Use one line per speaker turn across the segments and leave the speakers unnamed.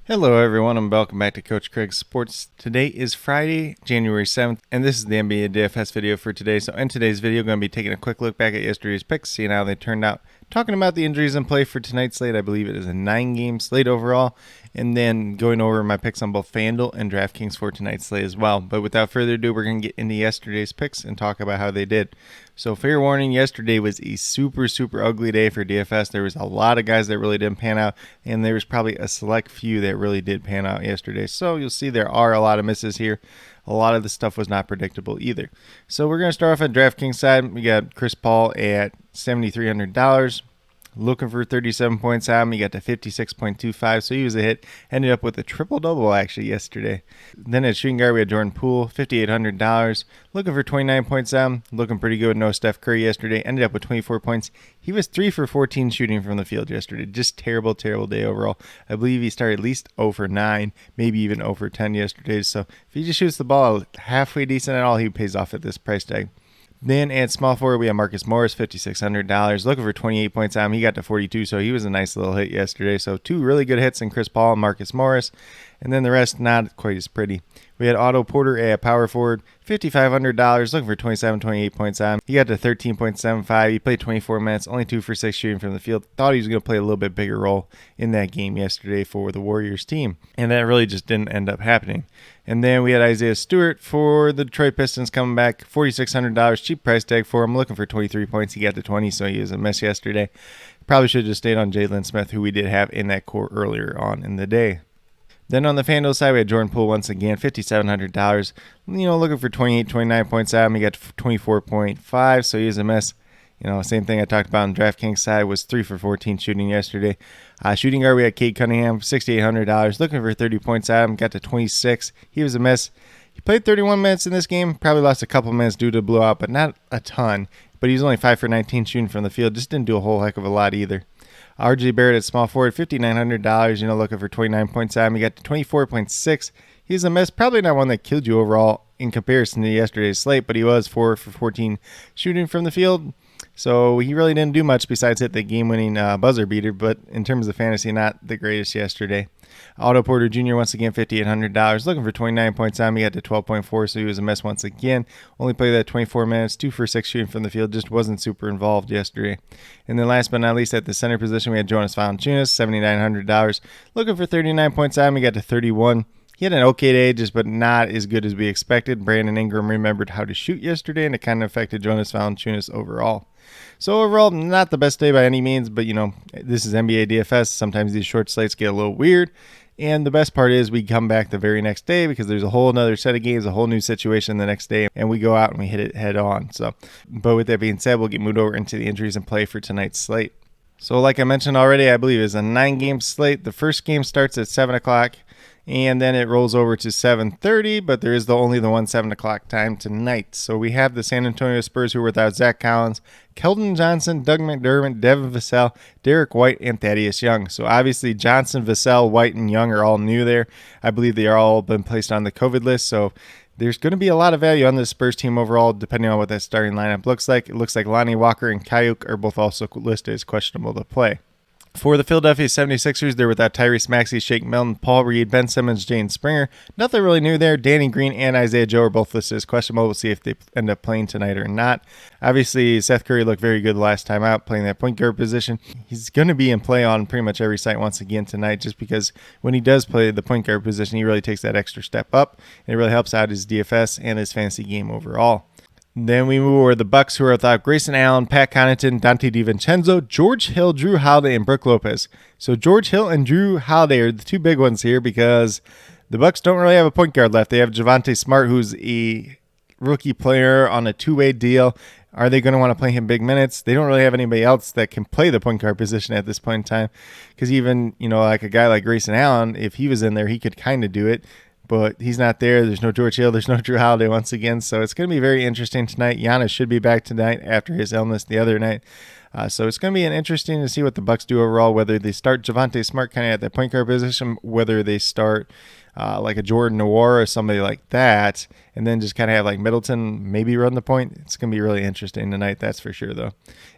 Hello everyone and welcome back to Coach Craig's Sports. Today is Friday, January 7th, and this is the NBA DFS video for today. So in today's video, I'm going to be taking a quick look back at yesterday's picks, seeing how they turned out, talking about the injuries in play for tonight's slate. I believe it is a 9-game slate overall, and then going over my picks on both FanDuel and DraftKings for tonight's slate as well. But without further ado, we're going to get into yesterday's picks and talk about how they did. So fair warning, yesterday was a super ugly day for DFS. There was a lot of guys that really didn't pan out, and there was probably a select few that really did pan out yesterday. So you'll see there are a lot of misses here. A lot of the stuff was not predictable either. So we're going to start off at DraftKings side. We got Chris Paul at $7,300. Looking for 37 points out. He got to 56.25, so he was a hit. Ended up with a triple-double actually yesterday. Then at shooting guard, we had Jordan Poole, $5,800. Looking for 29 points out. Looking pretty good. No Steph Curry yesterday. Ended up with 24 points. He was 3 for 14 shooting from the field yesterday. Just terrible day overall. I believe he started at least 0 for 9, maybe even 0 for 10 yesterday. So if he just shoots the ball halfway decent at all, he pays off at this price tag. Then at small forward, we have Marcus Morris, $5,600. Looking for 28 points out. He got to 42, so he was a nice little hit yesterday. So 2 really good hits in Chris Paul and Marcus Morris. And then the rest, not quite as pretty. We had Otto Porter at power forward, $5,500. Looking for 28 points out. He got to 13.75. He played 24 minutes, only 2 for 6 shooting from the field. Thought he was going to play a little bit bigger role in that game yesterday for the Warriors team. And that really just didn't end up happening. And then we had Isaiah Stewart for the Detroit Pistons coming back, $4,600, cheap price tag for him. Looking for 23 points. He got to 20, so he was a mess yesterday. Probably should have just stayed on Jalen Smith, who we did have in that core earlier on in the day. Then on the FanDuel side, we had Jordan Poole once again, $5,700. Looking for 29 points out. He got to 24.5, so he was a mess. Same thing I talked about on DraftKings side, was 3 for 14 shooting yesterday. Shooting guard, we had Cade Cunningham, $6,800. Looking for 30 points out. Got to 26. He was a mess. He played 31 minutes in this game. Probably lost a couple minutes due to a blowout, but not a ton. But he was only 5 for 19 shooting from the field. Just didn't do a whole heck of a lot either. RJ Barrett at small forward, $5,900. Looking for 29 points out. He got to 24.6. He's a mess. Probably not one that killed you overall in comparison to yesterday's slate, but he was 4 for 14 shooting from the field. So he really didn't do much besides hit the game-winning buzzer beater, but in terms of fantasy, not the greatest yesterday. Otto Porter Jr. once again, $5,800. Looking for 29 points on. He got to 12.4, so he was a mess once again. Only played that 24 minutes, 2 for 6 shooting from the field. Just wasn't super involved yesterday. And then last but not least, at the center position, we had Jonas Valanciunas, $7,900. Looking for 39 points on. He got to 31. He had an okay day, but not as good as we expected. Brandon Ingram remembered how to shoot yesterday, and it kind of affected Jonas Valanciunas overall. So overall, not the best day by any means, but this is NBA DFS. Sometimes these short slates get a little weird. And the best part is we come back the very next day because there's a whole another set of games, a whole new situation the next day, and we go out and we hit it head on. But with that being said, we'll get moved over into the injuries and play for tonight's slate. So like I mentioned already, I believe it's a 9-game slate. The first game starts at 7 o'clock. And then it rolls over to 7:30, but there is only the one 7 o'clock time tonight. So we have the San Antonio Spurs, who are without Zach Collins, Keldon Johnson, Doug McDermott, Devin Vassell, Derek White, and Thaddeus Young. So obviously Johnson, Vassell, White, and Young are all new there. I believe they are all been placed on the COVID list. So there's going to be a lot of value on the Spurs team overall, depending on what that starting lineup looks like. It looks like Lonnie Walker and Kayuk are both also listed as questionable to play. For the Philadelphia 76ers, they're without Tyrese Maxey, Shake Milton, Paul Reed, Ben Simmons, Jane Springer. Nothing really new there. Danny Green and Isaiah Joe are both listed as questionable. We'll see if they end up playing tonight or not. Obviously, Seth Curry looked very good the last time out, playing that point guard position. He's going to be in play on pretty much every site once again tonight, just because when he does play the point guard position, he really takes that extra step up, and it really helps out his DFS and his fantasy game overall. Then we move over to the Bucks, who are without Grayson Allen, Pat Connaughton, Dante DiVincenzo, George Hill, Drew Holiday, and Brook Lopez. So George Hill and Drew Holiday are the two big ones here because the Bucks don't really have a point guard left. They have Javonte Smart, who's a rookie player on a 2-way deal. Are they going to want to play him big minutes? They don't really have anybody else that can play the point guard position at this point in time, because even like a guy like Grayson Allen, if he was in there, he could kind of do it. But he's not there. There's no George Hill. There's no Drew Holiday once again. So it's going to be very interesting tonight. Giannis should be back tonight after his illness the other night. So it's going to be interesting to see what the Bucks do overall, whether they start Javonte Smart kind of at that point guard position, whether they start like a Jordan Noir or somebody like that, and then just kind of have like Middleton maybe run the point. It's going to be really interesting tonight, that's for sure, though.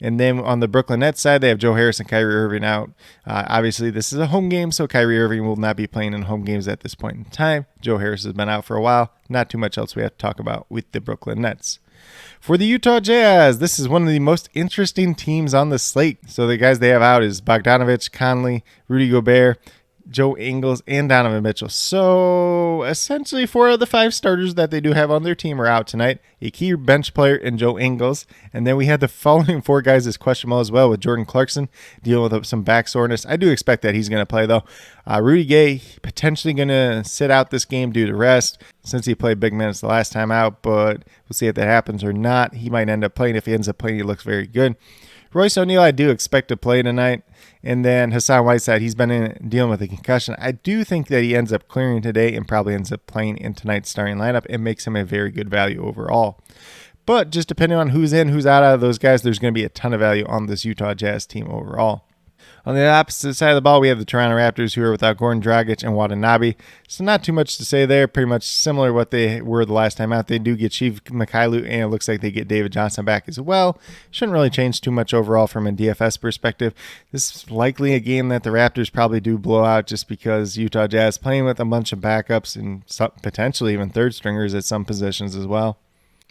And then on the Brooklyn Nets side, they have Joe Harris and Kyrie Irving out. Obviously, this is a home game, so Kyrie Irving will not be playing in home games at this point in time. Joe Harris has been out for a while. Not too much else we have to talk about with the Brooklyn Nets. For the Utah Jazz, this is one of the most interesting teams on the slate. So the guys they have out is Bogdanovich, Conley, Rudy Gobert, Joe Ingles, and Donovan Mitchell. So essentially 4 of the 5 starters that they do have on their team are out tonight. A key bench player in Joe Ingles. And then we had the following 4 guys as questionable as well, with Jordan Clarkson dealing with some back soreness. I do expect that he's going to play, though. Rudy Gay potentially going to sit out this game due to rest, since he played big minutes the last time out, but we'll see if that happens or not. He might end up playing. If he ends up playing, he looks very good. Royce O'Neal, I do expect to play tonight. And then Hassan Whiteside, he's been dealing with a concussion. I do think that he ends up clearing today and probably ends up playing in tonight's starting lineup. It makes him a very good value overall. But just depending on who's in, who's out of those guys, there's going to be a ton of value on this Utah Jazz team overall. On the opposite side of the ball, we have the Toronto Raptors, who are without Goran Dragic and Watanabe. So not too much to say there. Pretty much similar to what they were the last time out. They do get Chief Mikhailu, and it looks like they get David Johnson back as well. Shouldn't really change too much overall from a DFS perspective. This is likely a game that the Raptors probably do blow out, just because Utah Jazz playing with a bunch of backups and potentially even third stringers at some positions as well.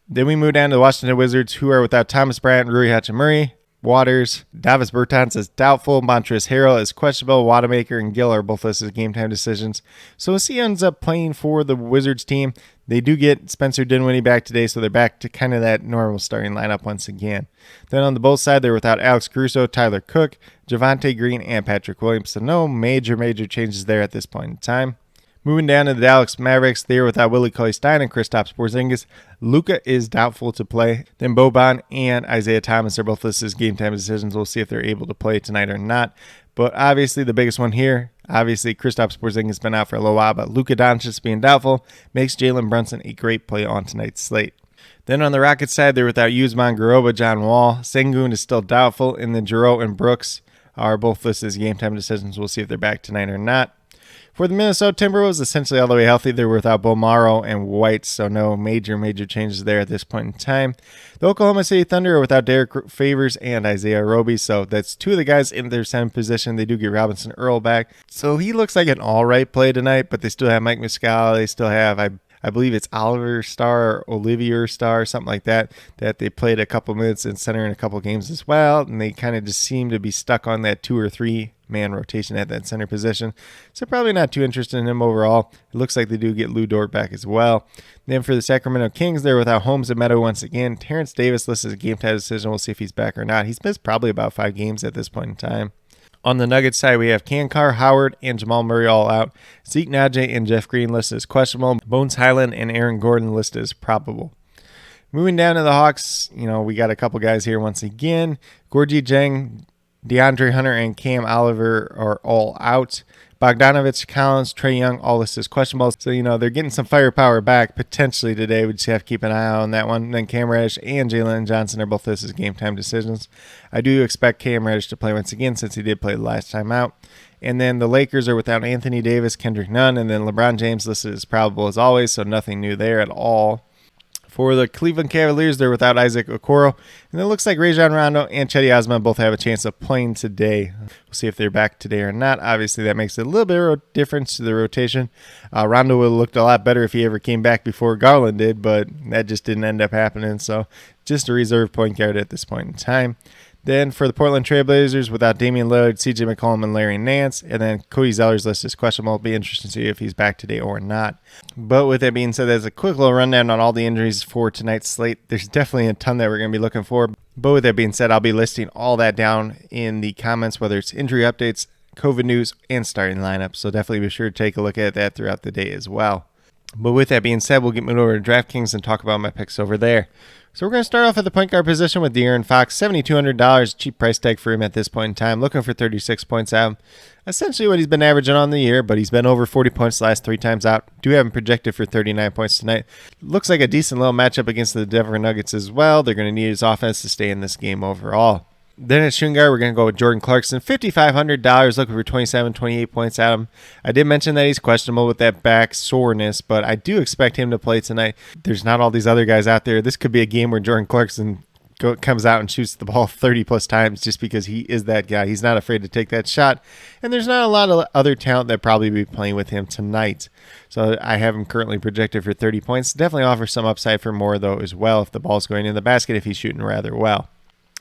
Then we move down to the Washington Wizards, who are without Thomas Bryant, Rui Hachimura, Waters, Davis Bertans is doubtful, Montrezl Harrell is questionable, Wanamaker and Gill are both listed as game time decisions. So as he ends up playing for the Wizards team, they do get Spencer Dinwiddie back today, so they're back to kind of that normal starting lineup once again. Then on the both side, they're without Alex Caruso, Tyler Cook, Javonte Green, and Patrick Williams. So no major changes there at this point in time. Moving down to the Dallas Mavericks, they are without Willie Cauley-Stein and Kristaps Porzingis. Luka is doubtful to play. Then Boban and Isaiah Thomas are both listed as game time decisions. We'll see if they're able to play tonight or not. But obviously the biggest one here, Kristaps Porzingis has been out for a little while, but Luka Doncic being doubtful makes Jalen Brunson a great play on tonight's slate. Then on the Rockets side, they're without Usman Garuba, John Wall. Sengun is still doubtful, and then Jarreau and Brooks are both listed as game time decisions. We'll see if they're back tonight or not. For the Minnesota Timberwolves, essentially all the way healthy. They're without Bolmaro and White, so no major changes there at this point in time. The Oklahoma City Thunder are without Derek Favors and Isaiah Roby, so that's 2 of the guys in their center position. They do get Robinson Earl back, so he looks like an all-right play tonight, but they still have Mike Muscala. They still have, I believe it's Oliver Starr or Olivier Starr, something like that they played a couple minutes in center in a couple games as well, and they kind of just seem to be stuck on that 2 or 3 man rotation at that center position. So probably not too interested in him overall. It looks like they do get Lou Dort back as well. Then for the Sacramento Kings, they're without Holmes and Meadow once again. Terrence Davis listed as a game time decision. We'll see if he's back or not. He's missed probably about 5 games at this point in time. On the Nuggets side, we have Kankar, Howard, and Jamal Murray all out. Zeke Naji and Jeff Green listed as questionable. Bones Highland and Aaron Gordon listed as probable. Moving down to the Hawks, we got a couple guys here once again. Gorgie Jang, DeAndre Hunter, and Cam Oliver are all out. Bogdanovich, Collins, Trae Young, all listed as questionable. So, they're getting some firepower back potentially today. We just have to keep an eye on that one. Then Cam Reddish and Jalen Johnson are both listed as game time decisions. I do expect Cam Reddish to play once again, since he did play the last time out. And then the Lakers are without Anthony Davis, Kendrick Nunn, and then LeBron James listed as probable as always, so nothing new there at all. For the Cleveland Cavaliers, they're without Isaac Okoro. And it looks like Rajon Rondo and Cedi Osman both have a chance of playing today. We'll see if they're back today or not. Obviously, that makes a little bit of a difference to the rotation. Rondo would have looked a lot better if he ever came back before Garland did, but that just didn't end up happening. So just a reserve point guard at this point in time. Then for the Portland Trailblazers, without Damian Lillard, CJ McCollum, and Larry Nance. And then Cody Zeller's list is questionable. It'll be interesting to see if he's back today or not. But with that being said, there's a quick little rundown on all the injuries for tonight's slate. There's definitely a ton that we're going to be looking for. But with that being said, I'll be listing all that down in the comments, whether it's injury updates, COVID news, and starting lineup. So definitely be sure to take a look at that throughout the day as well. But with that being said, we'll get moved over to DraftKings and talk about my picks over there. So we're going to start off at the point guard position with De'Aaron Fox, $7,200, cheap price tag for him at this point in time, looking for 36 points out. Essentially what he's been averaging on the year, but he's been over 40 points the last 3 times out. Do have him projected for 39 points tonight. Looks like a decent little matchup against the Denver Nuggets as well. They're going to need his offense to stay in this game overall. Then at shooting guard, we're going to go with Jordan Clarkson, $5,500, looking for 27, 28 points out of him. I did mention that he's questionable with that back soreness, but I do expect him to play tonight. There's not all these other guys out there. This could be a game where Jordan Clarkson comes out and shoots the ball 30 plus times just because he is that guy. He's not afraid to take that shot. And there's not a lot of other talent that probably be playing with him tonight. So I have him currently projected for 30 points. Definitely offers some upside for more, though, as well, if the ball's going in the basket, if he's shooting rather well.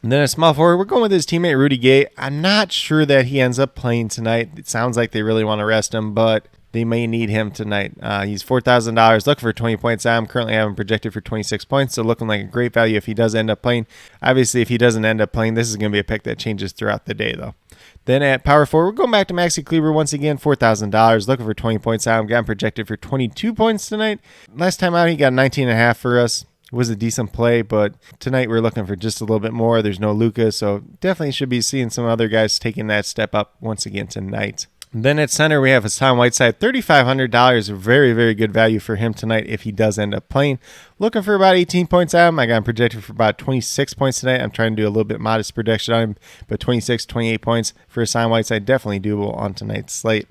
And then a small forward, we're going with his teammate Rudy Gay. I'm not sure that he ends up playing tonight. It sounds like they really want to rest him, but they may need him tonight. He's $4,000, looking for 20 points. I'm currently having projected for 26 points, so looking like a great value if he does end up playing. Obviously, if he doesn't end up playing, this is going to be a pick that changes throughout the day, though. Then at power forward, we're going back to Maxi Kleber once again, $4,000, looking for 20 points. I'm getting projected for 22 points tonight. Last time out, he got 19.5 for us. It was a decent play, but tonight we're looking for just a little bit more. There's no Luka, so definitely should be seeing some other guys taking that step up once again tonight. Then at center, we have Hassan Whiteside, $3,500, very, very good value for him tonight if he does end up playing. Looking for about 18 points out of him. I got him projected for about 26 points tonight. I'm trying to do a little bit modest prediction on him, but 26, 28 points for Hassan Whiteside, definitely doable on tonight's slate.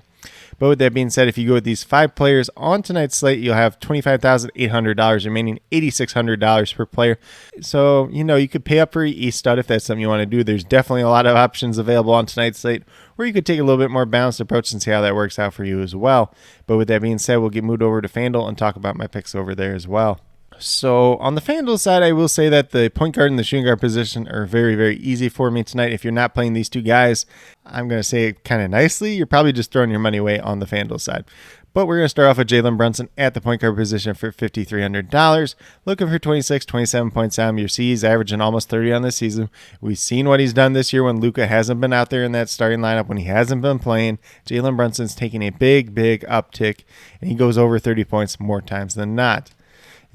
But with that being said, if you go with these 5 players on tonight's slate, you'll have $25,800 remaining, $8,600 per player. So, you could pay up for a stud if that's something you want to do. There's definitely a lot of options available on tonight's slate, or you could take a little bit more balanced approach and see how that works out for you as well. But with that being said, we'll get moved over to FanDuel and talk about my picks over there as well. So on the FanDuel side, I will say that the point guard and the shooting guard position are very, very easy for me tonight. If you're not playing these two guys, I'm going to say it kind of nicely, you're probably just throwing your money away on the FanDuel side. But we're going to start off with Jalen Brunson at the point guard position for $5,300. Looking for 26, 27 points out. You see he's averaging almost 30 on this season. We've seen what he's done this year when Luka hasn't been out there in that starting lineup, when he hasn't been playing. Jalen Brunson's taking a big, big uptick, and he goes over 30 points more times than not.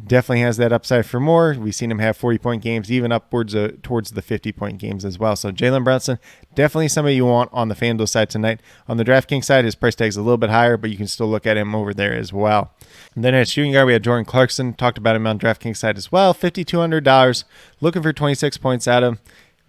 Definitely has that upside for more. We've seen him have 40-point games, even upwards towards the 50-point games as well. So Jalen Brunson, definitely somebody you want on the FanDuel side tonight. On the DraftKings side, his price tag's a little bit higher, but you can still look at him over there as well. And then at shooting guard, we have Jordan Clarkson. Talked about him on DraftKings side as well. $5,200, looking for 26 points out of him.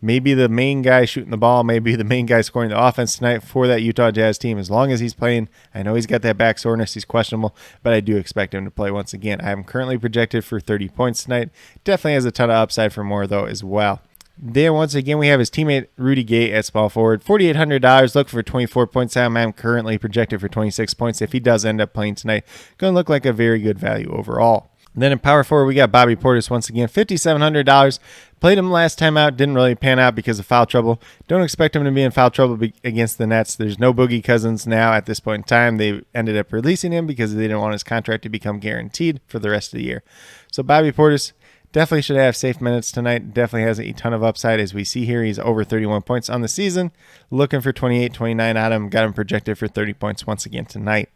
Maybe the main guy shooting the ball, maybe the main guy scoring the offense tonight for that Utah Jazz team, as long as he's playing. I know he's got that back soreness, he's questionable, but I do expect him to play once again. I have him currently projected for 30 points tonight. Definitely has a ton of upside for more, though, as well. Then, once again, we have his teammate Rudy Gay at small forward. $4,800, looking for 24 points out. I'm currently projected for 26 points. If he does end up playing tonight, going to look like a very good value overall. Then in power forward, we got Bobby Portis once again, $5,700. Played him last time out, didn't really pan out because of foul trouble. Don't expect him to be in foul trouble against the Nets. There's no Boogie Cousins now at this point in time. They ended up releasing him because they didn't want his contract to become guaranteed for the rest of the year. So Bobby Portis definitely should have safe minutes tonight. Definitely has a ton of upside. As we see here, he's over 31 points on the season. Looking for 28, 29 out of him. Got him projected for 30 points once again tonight.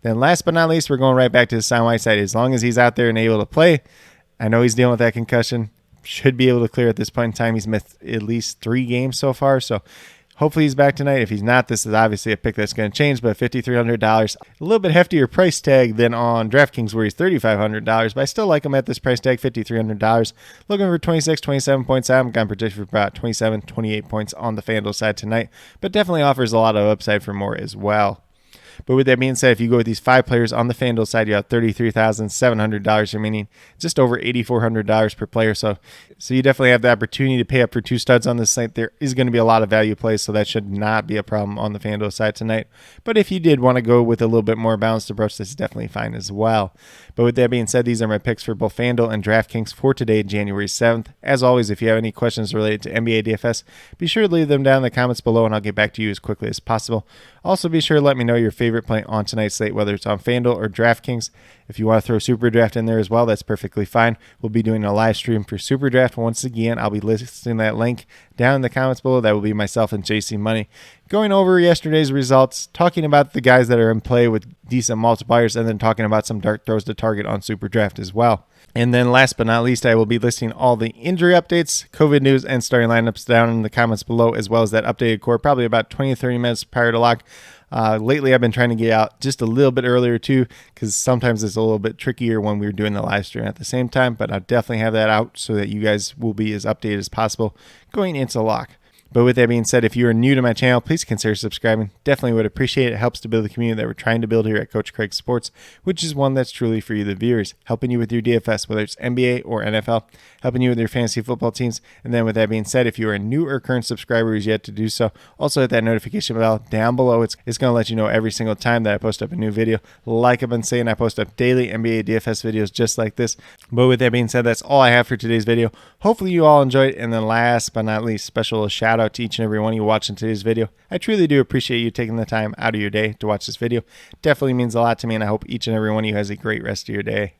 Then last but not least, we're going right back to the Hassan Whiteside. As long as he's out there and able to play, I know he's dealing with that concussion. Should be able to clear at this point in time. He's missed at least 3 games so far, so hopefully he's back tonight. If he's not, this is obviously a pick that's going to change, but $5,300, a little bit heftier price tag than on DraftKings where he's $3,500, but I still like him at this price tag, $5,300. Looking for 26, 27 points out. I'm going to project for about 27, 28 points on the FanDuel side tonight, but definitely offers a lot of upside for more as well. But with that being said, if you go with these 5 players on the FanDuel side, you have $33,700 remaining, just over $8,400 per player. So you definitely have the opportunity to pay up for 2 studs on this site. There is going to be a lot of value plays, so that should not be a problem on the FanDuel side tonight. But if you did want to go with a little bit more balanced approach, this is definitely fine as well. But with that being said, these are my picks for both FanDuel and DraftKings for today, January 7th. As always, if you have any questions related to NBA DFS, be sure to leave them down in the comments below, and I'll get back to you as quickly as possible. Also, be sure to let me know your favorite play on tonight's slate, whether it's on FanDuel or DraftKings. If you want to throw Super Draft in there as well, that's perfectly fine. We'll be doing a live stream for Super Draft once again. I'll be listing that link down in the comments below. That will be myself and JC Money going over yesterday's results, talking about the guys that are in play with decent multipliers, and then talking about some dart throws to target on Super Draft as well. And then last but not least, I will be listing all the injury updates, COVID news, and starting lineups down in the comments below, as well as that updated core, probably about 20 to 30 minutes prior to lock. Lately, I've been trying to get out just a little bit earlier too, because sometimes it's a little bit trickier when we're doing the live stream at the same time, but I'll definitely have that out so that you guys will be as updated as possible going into lock. But with that being said, if you are new to my channel, please consider subscribing. Definitely would appreciate it. It helps to build the community that we're trying to build here at Coach Craig Sports, which is one that's truly for you, the viewers, helping you with your DFS, whether it's NBA or NFL, helping you with your fantasy football teams. And then with that being said, if you are a new or current subscriber who's yet to do so, also hit that notification bell down below. It's going to let you know every single time that I post up a new video. Like I've been saying, I post up daily NBA DFS videos just like this. But with that being said, that's all I have for today's video. Hopefully you all enjoyed it. And then last but not least, special shout out to each and every one of you watching today's video. I truly do appreciate you taking the time out of your day to watch this video. Definitely means a lot to me, and I hope each and every one of you has a great rest of your day.